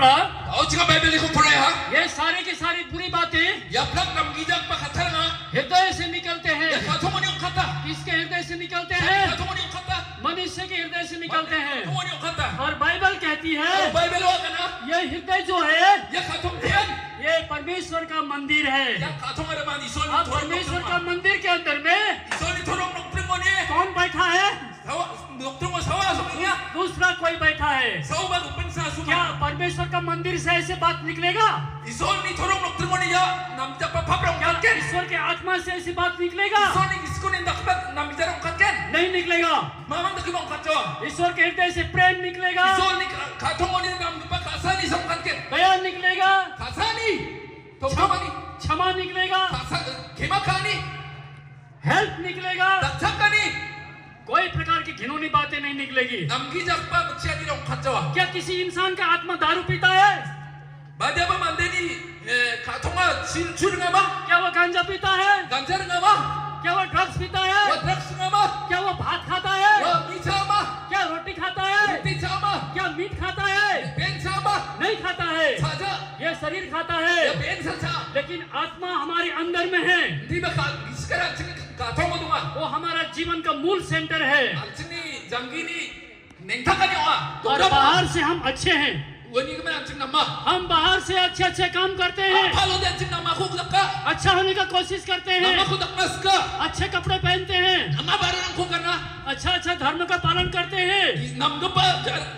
पढ़ा, Au cika Bible ko pura ha. ये सारी की सारी बुरी बातें Ya plak nam gijak pa khatar nga. हृदय से निकलते हैं। Ya khathomoni yung khata. किसके हृदय से निकलते Sa हैं? khathomoni yung khata. मनुष्य के हृदय से निकलते हैं। Khathomoni yung khata. और बाइबल कहती है Au Bible wa kana. ये हृदय जो है Ya khathom tiyan. ये परमेश्वर का मंदिर है। Ya khathom ara man isol अब परमेश्वर का मंदिर के अंदर में Isol thorong nokpring mo ni. कौन बैठा है? Sawa nokpring mo sawa sumiya. दूसरा कोई बैठा है। Sawa ba upan sa क्या suma. परमेश्वर का मंदिर से ऐसे बात निकलेगा? Isol ni thorong nokpring mo ni ya. Nam jak pa phaprong katken. ईश्वर के आत्मा से ऐसी बात निकलेगा? Isol ni iskun ni dakbat nam jarong katken. नहीं निकलेगा। Mamang dakibong katjo. ईश्वर के हृदय से प्रेम निकलेगा, Isol ni khathomoni nam pa kasani sam katken. दया निकलेगा, Kasani. Topamani. क्षमा निकलेगा, Kasa kemakani. हेल्प निकलेगा। Dakchakani. कोई प्रकार की घिनौनी बातें नहीं निकलेगी। Namgi jakpa bachya ni rong katjo. क्या किसी इंसान का आत्मा दारू पीता है? Badya ba mandeni kathonga chur nga ba? क्या वो गांजा पीता है? Ganjar nga ba? क्या वो ड्रग्स पीता है? Wa drugs nga ba? क्या वो भात खाता है? Wa micha ba? क्या रोटी खाता है? Ticha ba? क्या मीट खाता है? Bencha ba? नहीं खाता है। Saja. ये शरीर खाता Ya है, bencha cha. लेकिन आत्मा हमारे अंदर में है। Di ba ka iskara chini kathongo dunga. वो हमारा जीवन का मूल सेंटर है। Chini jangini nengthakani wa. और बाहर से हम अच्छे हैं, Wani ka man chini namma. हम बाहर से अच्छे अच्छे काम करते हैं, Phalo de chini namma khuk dakka. अच्छा होने का कोशिश करते हैं, Namma khuk dakmas ka. अच्छे कपड़े पहनते हैं, Namma barang khuk kana. अच्छा अच्छा धर्म का पालन करते हैं, Namgapa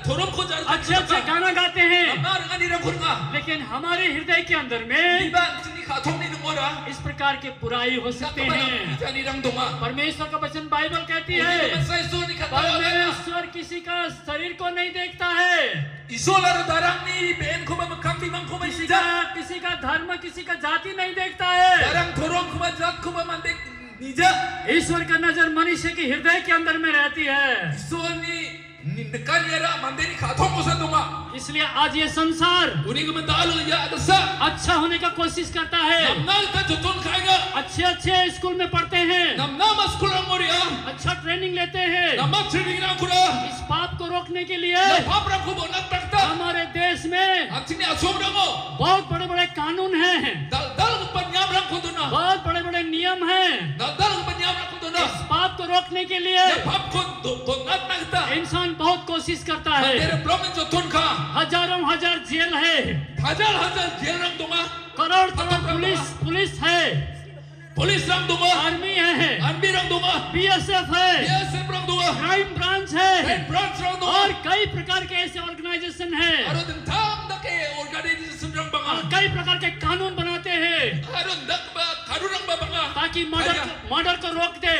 thorom ko jar. अच्छे अच्छे गाना गाते हैं, Namma rangani rang khurga. लेकिन हमारे हृदय के अंदर में Iba chini kathong ni nungora. इस प्रकार के बुराई हो सकते हैं। Jani rang dunga. परमेश्वर का वचन बाइबल कहती है परमेश्वर किसी का शरीर को नहीं देखता है, Isolar darang ni ben ko ba makampi mang ko ba sija. किसी का धर्म किसी का जाति नहीं देखता है। Darang thorong ko ba jat ko ba mande nija. ईश्वर का नजर मनुष्य के हृदय के अंदर में रहती है। Isol ni nekaniara mande ni kathong ko sa dunga. इसलिए आज ये संसार Uni ko mandalo ya adasa. अच्छा होने का कोशिश करता है, Namnal ka joton khaega. अच्छे अच्छे स्कूल में पढ़ते हैं, Namna mas kulang moria. अच्छा ट्रेनिंग लेते हैं। Namma training na kura. इस पाप को रोकने के लिए Na papra ko bonat takta. हमारे देश में Achini asom rango. बहुत बड़े बड़े कानून हैं, Dal ko panyam rang ko duna. बहुत बड़े बड़े नियम हैं। Dal ko panyam rang ko duna. इस पाप को रोकने के लिए Ya pap ko bonat takta. इंसान बहुत कोशिश करता है। Mandere promen joton kha. हजारों हजार जेल है, Hajar jail rang dunga. Crore crore police है, Police rang dunga. आर्मी है, Army rang dunga. बीएसएफ है, BSF rang dunga. Crime branch है Red branch rang और dunga. कई प्रकार के ऐसे ऑर्गेनाइजेशन हैं Aron dentang da ke organization rang और banga. कई प्रकार के कानून बनाते हैं Aron dak ba karu rang ba banga. ताकि मर्डर को रोक दे,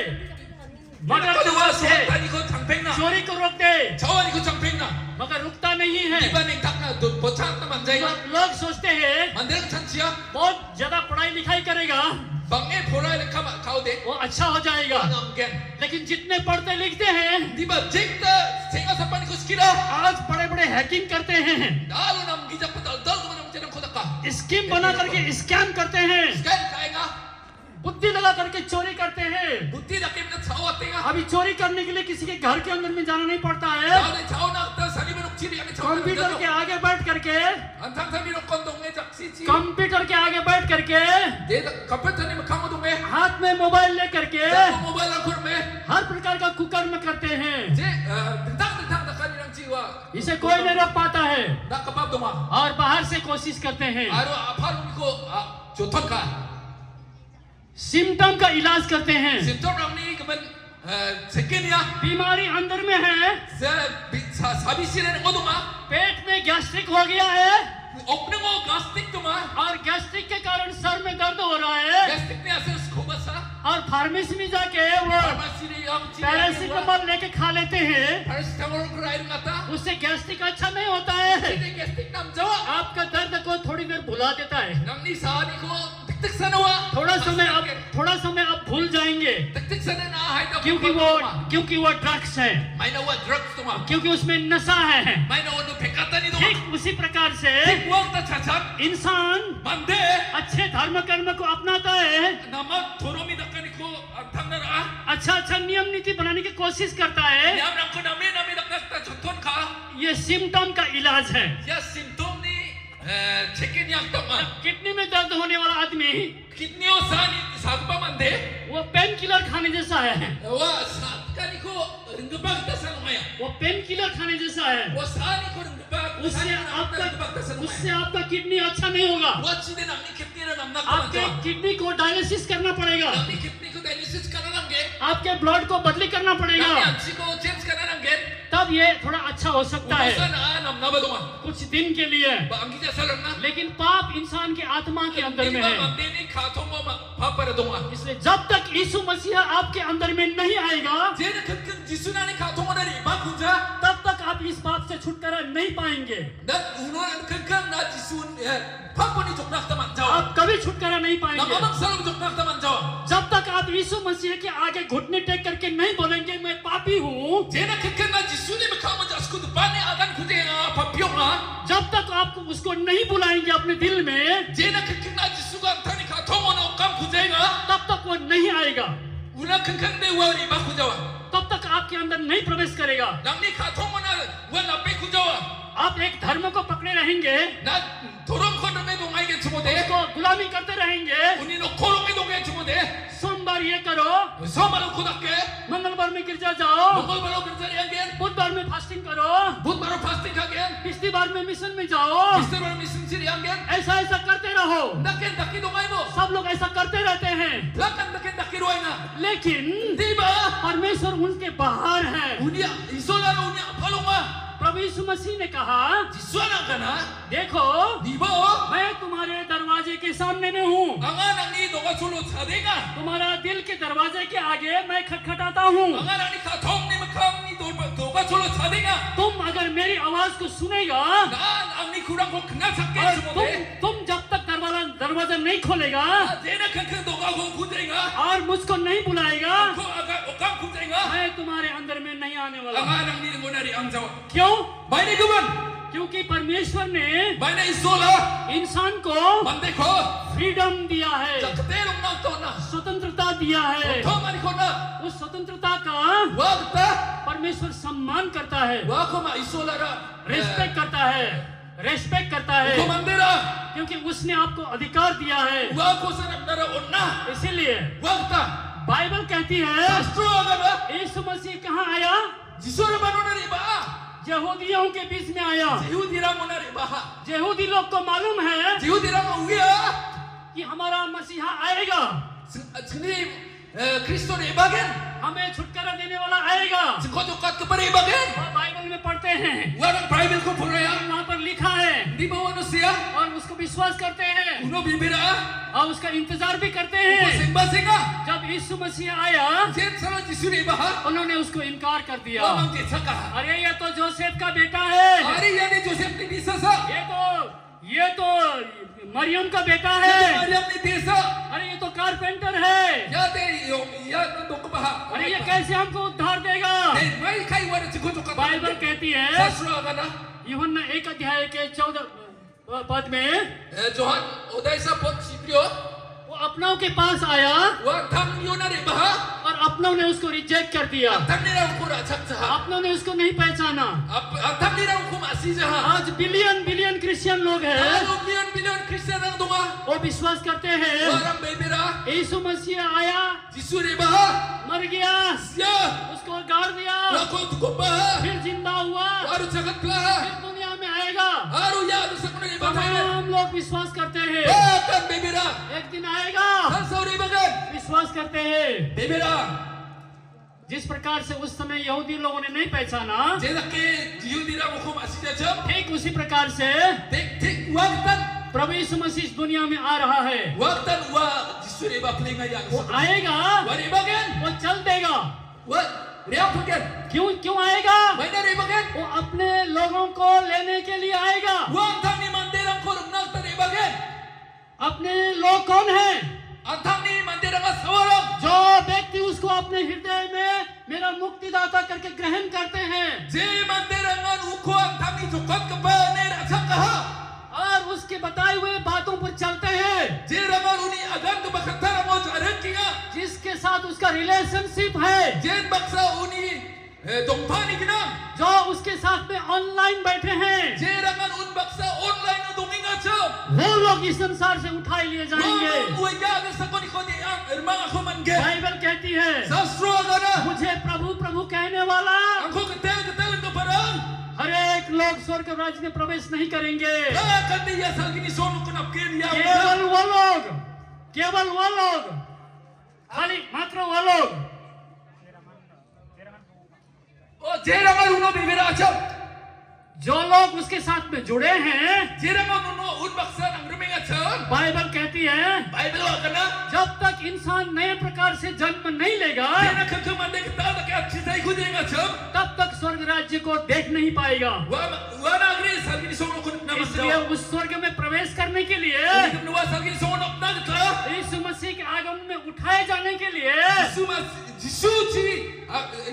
मर्डर को Kaluwa रोक so दे, tani ko changpeng na. चोरी को रोक दे, Chawani ko changpeng na. मगर रुकता नहीं है। Iba ning tak na bochat na manjay na. लोग सोचते हैं Mandere chanchia. बहुत ज्यादा पढ़ाई लिखाई करेगा Bange phora le kama khao de. वो अच्छा हो जाएगा, Angam gen. लेकिन जितने पढ़ते लिखते हैं Di ba jekta senga sa pani ko skira. आज बड़े बड़े हैकिंग करते हैं, Dalo nam gijak pa dal ko nam cherang ko dakka. Scheme बना करके स्कैम करते हैं, Scan khaega. बुद्धि लगा करके चोरी करते हैं। Butti da ke na chawa tenga. अभी चोरी करने के लिए किसी के घर के अंदर में जाना नहीं पड़ता है, Chao de chao na ta sani me nok chiri ane chao. Computer के आगे बैठ करके Antang sani nok kondong e jak si chi. Computer के आगे बैठ करके De da computer ni makamo dong e. हाथ में मोबाइल ले करके Sa mobile ang kur me. हर प्रकार का कुकर्म करते हैं। Je dentang da kanirang jiwa. इसे कोई नहीं रोक पाता है Da kapab dong ma. और बाहर से कोशिश करते हैं, Aro apal ko joton ka. Symptom का इलाज करते हैं। Symptom rang ni kaman second ya. बीमारी अंदर में है, Sa sabi sila ng oduma. पेट में गैस्ट्रिक हो गया है Opening mo gastric to ma. और गैस्ट्रिक के कारण सर में दर्द हो रहा है Gastric ni asal skubasa. और फार्मेसी में जाके वो Pharmacy ni ang पैरासीटामोल लेके खा लेते हैं, Paracetamol ko rin ngata. उससे गैस्ट्रिक अच्छा नहीं होता है, Hindi gastric nam jawa. आपका दर्द को थोड़ी देर भुला देता है। Nang ni sani ko tiktik sanawa. थोड़ा समय आप भूल जाएंगे tiktik sana na hay daw. क्योंकि वो ड्रग्स है, May nawa drugs to ma. क्योंकि उसमें नशा है। May nawa no pekatan ni to. ठीक उसी प्रकार से Tikwag ta chachak. इंसान Mande. अच्छे धर्म कर्म को अपनाता है, Namat thoromi dakani ko antang na ra. अच्छा अच्छा नियम नीति बनाने की कोशिश करता है। Yam rang ko nami dakat ta joton ka. ये सिम्टम का इलाज है। Ya symptom ni check-in yang tama. Kidney में दर्द होने वाला आदमी Kidney o sani sagpa mande. वो पेन किलर खाने जैसा है, Wa saat kani ko ringbag tasan umaya. वो पेन किलर खाने जैसा है। Wa sani ko ringbag. उससे ringbag tasan उससे umaya. आपका किडनी अच्छा नहीं होगा। Wa chide namni kidney na namna आपके kamanjawa. किडनी को डायलिसिस करना पड़ेगा, Namni kidney ko dialysis kana nange. आपके ब्लड को बदली करना पड़ेगा, Namni ansi ko change kana nange. तब ये थोड़ा अच्छा हो सकता है Ubusan namna ba duma. कुछ दिन के लिए। Ba anggi ja salan na. लेकिन पाप इंसान के आत्मा के अंदर में Ba है, mandeni khathong mo pa para duma. इसलिए जब तक यीशु मसीह आपके अंदर में नहीं आएगा Jena khatkan jisunani khathong mo na ri ba kunja. तब तक आप इस पाप से छुटकारा नहीं पाएंगे। Dan unon khatkan na jisun phaponi joknak taman jawa. आप कभी छुटकारा नहीं पाएंगे Namamang salam joknak taman jawa. जब तक आप यीशु मसीह के आगे घुटने टेक करके नहीं बोलेंगे मैं पापी हूँ, Jena khatkan na jisuni makama jasku dupane agan khute na papyong na. जब तक आप उसको नहीं बुलाएंगे अपने दिल में, Jena khatkan na jisuga antani khathong mo na kam khute na. तब तक वो नहीं आएगा, Una khatkan de wari ba khujawa. तब तक आपके अंदर नहीं प्रवेश करेगा। Namni khathong mo na wa nape khujawa. आप एक धर्म को पकड़े रहेंगे, Na thorom khono me dongai ge chumode. उसको गुलामी करते रहेंगे। Uni no khoro me dongai chumode. सोमवार ये करो, Somalo khodakke. मंगलवार में गिरजा जाओ, Mongol balo gerjari angen. बुधवार में फास्टिंग करो, Budbaro fasting kagen. बिस्तीवार में मिशन में जाओ, Mister baro mission siri angen. ऐसा ऐसा करते रहो। Naken daki dongai mo. सब लोग ऐसा करते रहते हैं, Lakan naken daki roi na. लेकिन Diba? परमेश्वर उनके बाहर है। Unia isola ro unia apalonga. प्रभु यीशु मसीह ने कहा, Jiswana kana. देखो Diba? मैं तुम्हारे दरवाजे के सामने में हूँ, Angan ani doga solo chadega. तुम्हारा दिल के दरवाजे के आगे मैं खटखटाता हूँ। Angan ani khathong ni makam ni doga solo chadega. तुम अगर मेरी आवाज को सुनेगा Nan angni kurang ko kna chakke और chumode. तुम जब तक दरवाजा नहीं खोलेगा Jena khatkan doga ko khudega. और मुझको नहीं बुलाएगा, Ko aga okam khudega. मैं तुम्हारे अंदर में नहीं आने वाला। Angan angni ngonari angjawa. क्यों? Baine guban. क्योंकि परमेश्वर ने Baine isola. इंसान को Mande ko. फ्रीडम दिया है, Jakte rong na to na. स्वतंत्रता दिया है। Thong ani ko na. उस स्वतंत्रता का Wagta. परमेश्वर सम्मान करता है, Wako ma isola ra. Respect करता है, रेस्पेक्ट करता है, Ko mandera. क्योंकि उसने आपको अधिकार दिया है। Wako sarap na ra onna. इसीलिए Wagta. बाइबल कहती है Astro agada. यीशु मसीह कहाँ आया? Jisora banonari ba. यहूदियों के बीच में आया। Jehudira monari ba. यहूदी लोग को मालूम है Jehudira mo uya. कि हमारा मसीहा आएगा, Sini Kristo ni bagen. हमें छुटकारा देने वाला आएगा। Siko jokat kepada bagen. और बाइबल में पढ़ते हैं, Warang Bible ko puraya. वहाँ पर लिखा है Di bawah manusia. और उसको विश्वास करते हैं Uno bibira. और उसका इंतजार भी करते हैं। Sing-basinga. जब यीशु मसीह आया Jen salah jisuri baha. उन्होंने उसको इनकार कर दिया। Mamang jetsaka. अरे ये तो जोसेफ का बेटा है, Hari yani Joseph ni bisa sa. ये तो मरियम का बेटा Ya है, Maryam ni desa. अरे ये तो कारपेंटर है, Ya de ya dok baha. अरे ये कैसे हमको उद्धार देगा? Mai kai wara siko jokat. Bible कहती है Sasro agana. यूहन्ना 1 अध्याय के 14 पद में Johan odaisa pot sibrio. वो अपनों के पास आया Wa tham yonari baha. और अपनों ने उसको रिजेक्ट कर दिया, Tham ni raw ko ra chak sa. अपनों ने उसको नहीं पहचाना। Tham ni raw ko masih jaha. आज बिलियन बिलियन क्रिश्चियन लोग हैं, Kalau million Kristen ang dunga. वो विश्वास करते हैं Orang bebera. यीशु मसीह आया, Jisuri baha. मर गया, Ya. उसको गाड़ दिया, Wako tuko baha. फिर जिंदा हुआ, Waru jagat baha. फिर दुनिया में आएगा। Haru ya du sakuna ni bagai. तमाम लोग विश्वास करते हैं Bahkan bebera. एक दिन आएगा, Kan sauri bagan. विश्वास करते हैं। Bebera. जिस प्रकार से उस समय यहूदी लोगों ने नहीं पहचाना, Jedake Yudira mo ko masih jajam. ठीक उसी प्रकार से Tik waktan. प्रभु यीशु मसीह इस दुनिया में आ रहा है। Waktan wa jisuri ba plinga yang. वो आएगा, Wari bagan. वो चल देगा। Wa riap bagan. क्यों आएगा? Mai na ri bagan. वो अपने लोगों को लेने के लिए आएगा। Waktan ni mandirang ko rumnak tari bagan. अपने लोग कौन है? Antang ni mandirang asawarang. जो व्यक्ति उसको अपने हृदय में मेरा मुक्तिदाता करके ग्रहण करते हैं Je mandirangan uko antang ni jokat keba ne rasak kaha. और उसके बताए हुए बातों पर चलते हैं, Je raman uni agan ke bakatara mo jaran kinga. जिसके साथ उसका रिलेशनशिप है, Jen baksa uni dongpani kina. जो उसके साथ में ऑनलाइन बैठे हैं, Je rangan un baksa online na donginga cham. लोग इस संसार से उठाए लिए जाएंगे। Uya ang sa ko ni ko di ang irmang ako mangge. Bible कहती है, Sastro agana. मुझे प्रभु प्रभु कहने वाला Angko ketel ko parang. हर एक लोग स्वर्ग राज्य में प्रवेश नहीं करेंगे। Kandi ya salgi ni sono ko napkin ya. केवल वो लोग, खाली मात्र वो लोग Oh, jerangan uno bibira acham. जो लोग उसके साथ में जुड़े हैं। Jerangan uno unbaksan ang ruming acham. Bible कहती है, Bible agana. जब तक इंसान नए प्रकार से जन्म नहीं लेगा, Jena kakam mande kita tak achhi sai ko denga acham. तब तक स्वर्ग राज्य को देख नहीं पाएगा। Wa nagri salgi ni sono ko इसलिए namasya. उस स्वर्ग में प्रवेश करने के लिए, Ikam nuwa salgi ni sono nagta. यीशु मसीह के आगमन में उठाए जाने के लिए Jisuci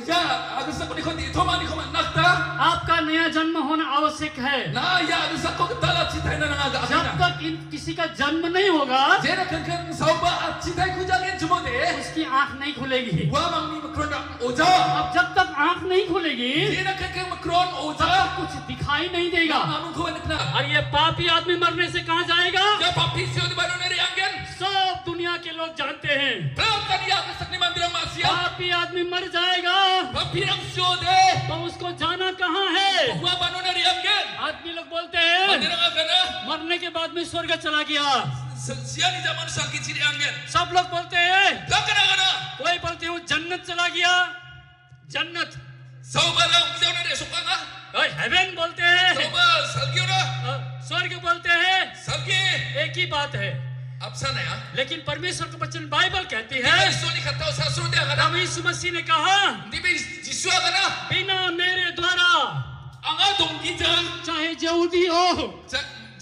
ya agus ako ni ko di thoma ni ko nagta. आपका नया जन्म होना आवश्यक है। Na ya agus ako dala chitay na nga जब aga. तक किसी का जन्म नहीं होगा, Jena kakam sauba at chitay ko jagin jumode. उसकी आंख नहीं खुलेगी। Wa mang ni makron oja. अब जब तक आंख नहीं खुलेगी, Jena kakam makron तब oja. तक कुछ दिखाई नहीं देगा। Anu ko nakna. और ये पापी आदमी मरने से कहाँ जाएगा? Ya papisyo di bano nari angin. सब दुनिया के लोग जानते हैं, Pram kaniya agus ni mandirang masya. पापी आदमी मर जाएगा Papirang syode. तो उसको जाना कहाँ है? Wa bano nari angin. आदमी लोग बोलते हैं Mandirang agana. मरने के बाद में स्वर्ग चला गया। Siya ni zaman sakit sini angin. सब लोग बोलते हैं, Lakana agana. कोई बोलते हैं जन्नत चला गया, जन्नत, Sauba lang bisaw na rin sukanga. और हेवन बोलते हैं, Sauba salgyo na. स्वर्ग बोलते हैं। Salgi. एक ही बात है, Apsa na ya. लेकिन परमेश्वर का वचन बाइबल कहती Di है, ba iso ni kataw sa sunod agana. प्रभु यीशु मसीह ने कहा, Di ba Jisu agana. बिना मेरे द्वारा Ang atong gijang. चाहे यहूदी हो,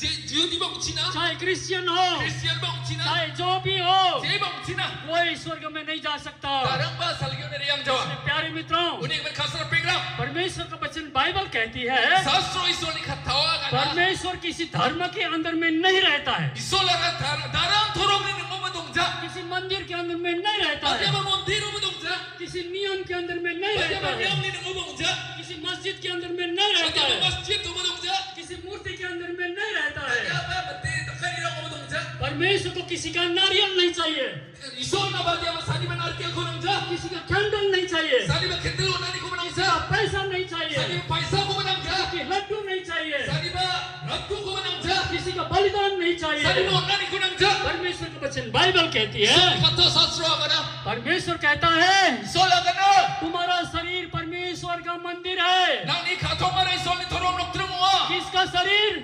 Jiyo di ba utsina? चाहे क्रिश्चियन हो, Christian ba utsina? चाहे जो भी हो, Jiyo ba utsina? कोई स्वर्ग में नहीं जा सकता। Tarang ba salgyo na riyang jawa. प्यारे मित्रों, Unik man kasar pigram. परमेश्वर का वचन बाइबल कहती है, Sastro iso ni kataw agana. परमेश्वर किसी धर्म के अंदर में नहीं रहता है, Iso lang darang turong ni umadongja. किसी मंदिर के अंदर में नहीं रहता Pati है, ba mondir umadongja? किसी नियम के अंदर में नहीं Pati रहता ba है, niyam ni umadongja? किसी मस्जिद के अंदर में नहीं Pati रहता ba है, masjid umadongja? किसी मूर्ति के अंदर में नहीं रहता Pati है। ba mati takay nila umadongja? परमेश्वर को किसी का नारियल नहीं चाहिए, Iso na ba diya sani ba narki ako nangja? किसी का कैंडल नहीं चाहिए, Sani ba kendil o nani ko किसी manangja? का पैसा नहीं चाहिए, Sani ba paisa ko manangja? किसी की लड्डू नहीं चाहिए, Sani ba ragko ko manangja? किसी का बलिदान नहीं Sani चाहिए। ba nani ko nangja? परमेश्वर का वचन बाइबल कहती है, Kato sastro agana. परमेश्वर कहता है, Iso lang agana. तुम्हारा शरीर परमेश्वर का मंदिर है। Nang ni katong maray iso ni torong noktrong wa. किसका शरीर?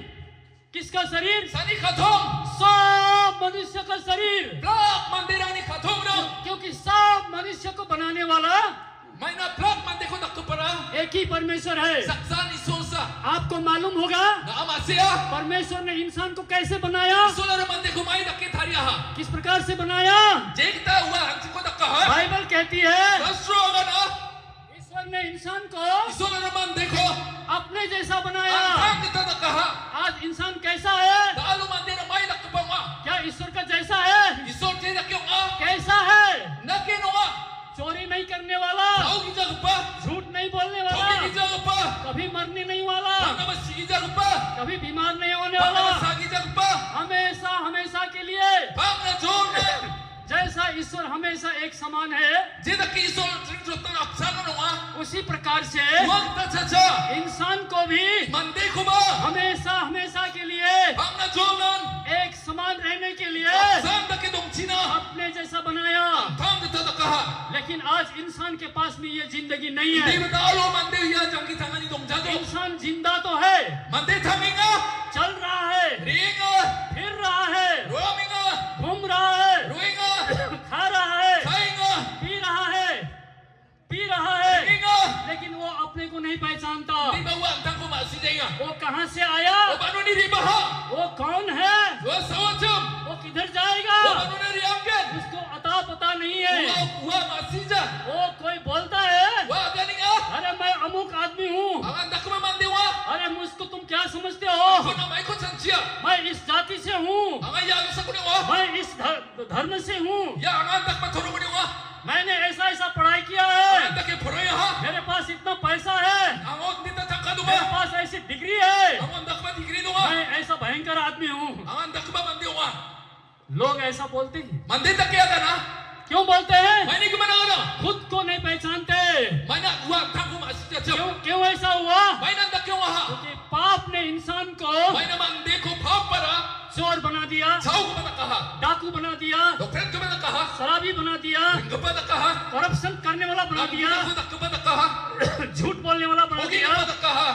किसका शरीर? Sani katong? सब मनुष्य का शरीर, Plak mandirang ni katong na. क्योंकि सब मनुष्य को बनाने वाला May na plak mandi ko nakto parang. एक ही परमेश्वर है। Saksan iso sa. आपको मालूम होगा Naamasiya. परमेश्वर ने इंसान को कैसे बनाया, Iso lang mandi ko may nakit hariya ha. किस प्रकार से बनाया? Jekta wa hangsi ko nakaha. Bible कहती है, Sastro agana. ईश्वर ने इंसान को Iso lang mandi ko. अपने जैसा बनाया। Ang kita nakaha. आज इंसान कैसा है? Dalo mandi na may nakto pa wa. क्या ईश्वर का जैसा है? Iso tiya nakyong a. कैसा है? Nakino a. चोरी नहीं करने वाला, Tao gijag pa. झूठ नहीं बोलने Togi वाला, gijag pa. कभी मरने नहीं वाला, Ang namasi gijag pa. कभी बीमार नहीं होने Ang वाला, namasa gijag pa. हमेशा हमेशा के लिए Ang na John na. जैसा ईश्वर हमेशा एक समान है, Jeda ki iso rinjotan apsana no a. उसी प्रकार से Huwag ta chacha. इंसान को भी Mandi ko ba. हमेशा हमेशा के लिए Ang na John nan. एक समान रहने के लिए Saan na kidong china. अपने जैसा बनाया। Tang kita nakaha. लेकिन आज इंसान के पास में ये जिंदगी नहीं Di है। ba talo mandi ya jangki tangan ni dong jago. इंसान जिंदा तो है, Mandi thaminga. चल रहा है, Ringa. फिर रहा है, Roaminga. घूम रहा है, Ruinga. खा रहा है, Sainga. पी रहा है, Ringa. लेकिन वो अपने को नहीं पहचानता। Di ba wa ang tangko masidenga. वो कहाँ से आया, O paano ni ribaha. वो kौन है, O sawacham. वो किधर जाएगा, O paano na rianggan. उसको अता पता नहीं है। Wa masija. वो कोई बोलता है, Wa ganinga. अरे मैं अमुक आदमी हूँ, Ang andak ko mandi wa. अरे मुझको तुम क्या समझते हो, Ako na may ko sansiya. मैं इस जाति से हूँ, Ang ayang sa ko ni wa. मैं इस धर्म से हूँ, Ya ang andak matulong mo ni wa. मैंने ऐसा ऐसा पढ़ाई किया Ang है, andak ke poroya ha. मेरे पास इतना पैसा है, Ang od nita tangkado मेरे ba. पास ऐसी डिग्री है, Ang andak ba digri no wa. मैं ऐसा भयंकर आदमी हूँ। Ang andak ba mandi लोग ऐसा बोलते हैं। Mandi tak kaya kana? क्यों बोलते हैं? May ni gimana kana? खुद को नहीं पहचानते। May na uwa tangko maasya क्यों chap. क्यों ऐसा हुआ? May nanda kyo aha. क्योंकि पाप ने इंसान को May na mandi ko paap para. चोर बना दिया, Chao ko ba kaha? डाकू बना दिया, Dokter ko ba kaha? शराबी बना दिया, Ringa ba kaha? करप्शन करने वाला बना दिया, Ko ba kaha? झूठ बोलने वाला बना Ogi दिया, ba kaha?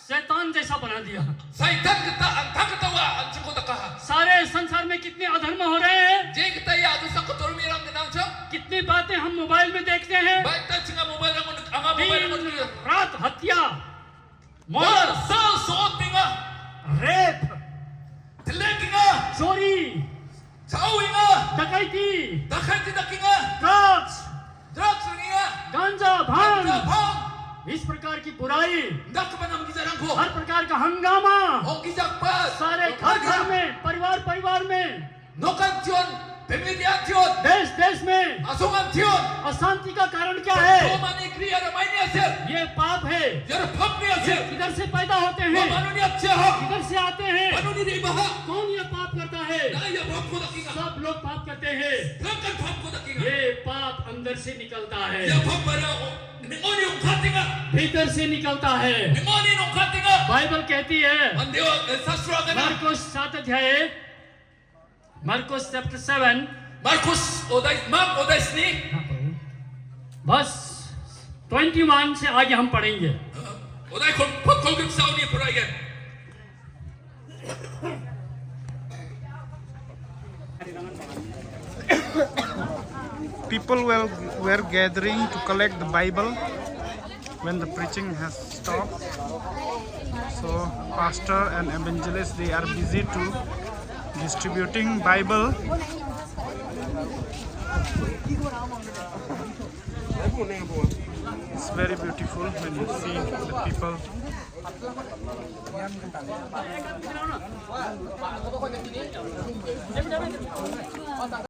शैतान जैसा बना दिया। Saitan kita antang katawa ang chiko kaha. सारे संसार में कितने अधर्म हो रहे हैं, Jeng kita ya adu sa kotormirang ginang chap. कितनी बातें हम मोबाइल में देखते हैं। Baik ta chinga mobile ang mobile ang दिन रात हत्या, Mar मौत, sa suot nga. Rape, Tilek nga. चोरी, Chao nga. डकैती, Dakhan ti dakinga. Drugs, Drugs nga. गांजा, भांग, Bang. इस प्रकार की बुराई, Dak ba nam gizarang ko? हर प्रकार का हंगामा O gizak pa. सारे घर घर में, परिवार परिवार में, Nokan tion. Pemilihan tion. देश देश में Asungan tion. अशांति का कारण क्या है? Mani kriya na may niya sir. ये पाप है। Yar pap niya sir. किधर से पैदा होते हैं, Mano niya siya ha. किधर से आते हैं, Ano ni di baha? कौन ये पाप करता है? Naya pap ko dakinga. सब लोग पाप करते हैं। Langkan pap ko dakinga. ये पाप अंदर से निकलता है, Ya pap para o. Ningoni yung katinga. भीतर से निकलता है। Ningoni yung katinga. बाइबल कहती है, Mandiwa sastra ka na. Marcus 7 अध्याय, Marcus chapter 7 Mark oday ni. बस 21 से आगे हम पढ़ेंगे। Oday kol sa ni purayan. People were gathering to collect the Bible when the preaching has stopped. So pastor and evangelist, they are busy to distributing Bible. It's very beautiful when you see the people.